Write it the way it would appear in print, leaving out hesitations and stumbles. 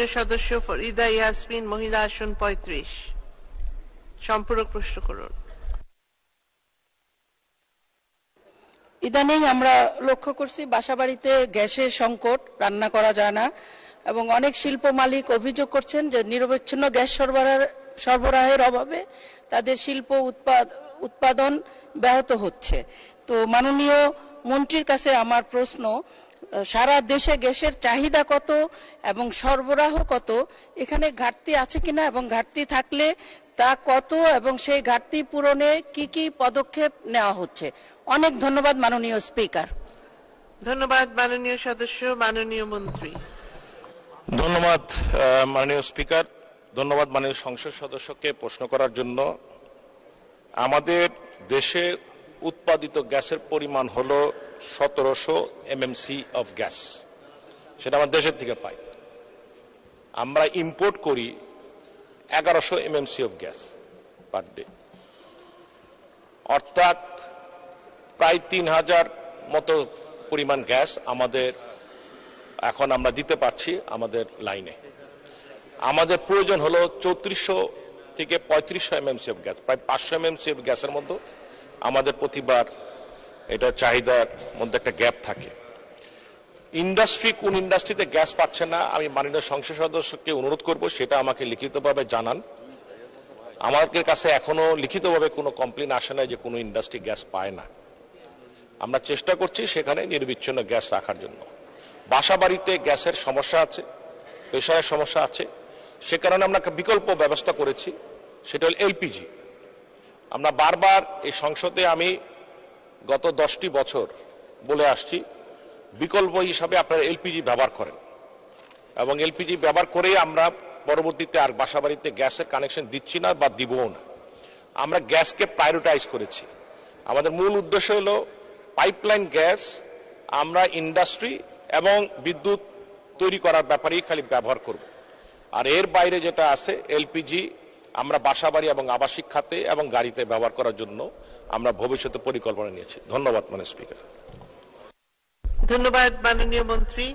মাননীয় সদস্য ফরিদা ইয়াসমিন, মহিলা আসন 35। সম্পূরক প্রশ্ন করুন। ইদানিং আমরা লক্ষ্য করছি বাসাবাড়িতে গ্যাসের সংকট, রান্না করা যায় না, এবং অনেক শিল্প মালিক অভিযোগ করছেন যে নিরবচ্ছিন্ন গ্যাস সরবরাহের অভাবে তাদের শিল্প উৎপাদন ব্যাহত হচ্ছে। তো মাননীয় মন্ত্রীর কাছে আমার প্রশ্ন, সারা দেশে গ্যাসের চাহিদা কত এবং সরবরাহ কত, এখানে ঘাটতি আছে কিনা, এবং ঘাটতি থাকলে তা কত, এবং সেই ঘাটতি পূরণে কি কি পদক্ষেপ নেওয়া হচ্ছে? অনেক ধন্যবাদ মাননীয় স্পিকার। ধন্যবাদ মাননীয় সদস্য। মাননীয় মন্ত্রী। ধন্যবাদ মাননীয় স্পিকার, ধন্যবাদ মাননীয় সংসদ সদস্যকে প্রশ্ন করার জন্য। আমাদের দেশে উৎপাদিত গ্যাসের পরিমাণ হলো 1700 MMC অফ গ্যাস, সেটা আমার দেশের থেকে পাই। আমরা ইম্পোর্ট করি 1100 MMC of gas per day, অর্থাৎ প্রায় 3000 মতো পরিমাণ গ্যাস আমাদের এখন আমরা দিতে পারছি আমাদের লাইনে। আমাদের প্রয়োজন হলো 3400 থেকে 3500 MMC অফ গ্যাস, প্রায় 500 MMC অফ গ্যাসের মধ্যে আমাদের প্রতিবার এটা চাহিদার মধ্যে একটা গ্যাপ থাকে। কোন ইন্ডাস্ট্রিতে গ্যাস পাচ্ছে না, আমি মাননীয় সংসদ সদস্যকে অনুরোধ করব সেটা আমাকে লিখিতভাবে জানান। আমাদের কাছে এখনো লিখিতভাবে কোনো কমপ্লেন আসে না যে কোনো ইন্ডাস্ট্রি গ্যাস পায় না। আমরা চেষ্টা করছি সেখানে নিরবিচ্ছিন্ন গ্যাস রাখার জন্য। বাসা বাড়িতে গ্যাসের সমস্যা আছে, প্রেসারের সমস্যা আছে, সে কারণে আমরা একটা বিকল্প ব্যবস্থা করেছি, সেটা হল এলপিজি। আমরা বারবার এই সংসদে আমি গত 10টি বছর বলে আসছি, বিকল্প হিসাবে আপনারা এলপিজি ব্যবহার করেন, এবং এলপিজি ব্যবহার করেই আমরা পরবর্তীতে আর বাসা বাড়িতে গ্যাসের কানেকশন দিচ্ছি না বা দিবও না। আমরা গ্যাসকে প্রায়োরিটাইজ করেছি। আমাদের মূল উদ্দেশ্য হলো পাইপলাইন গ্যাস আমরা ইন্ডাস্ট্রি এবং বিদ্যুৎ তৈরি করার ব্যাপারেই খালি ব্যবহার করব, আর এর বাইরে যেটা আছে এলপিজি আমরা বাসাবাড়ি এবং আবাসিক খাতে এবং গাড়িতে ব্যবহার করার জন্য আমরা ভবিষ্যতে পরিকল্পনা নিয়েছি। ধন্যবাদ মাননীয় স্পিকার। ধন্যবাদ মাননীয় মন্ত্রী।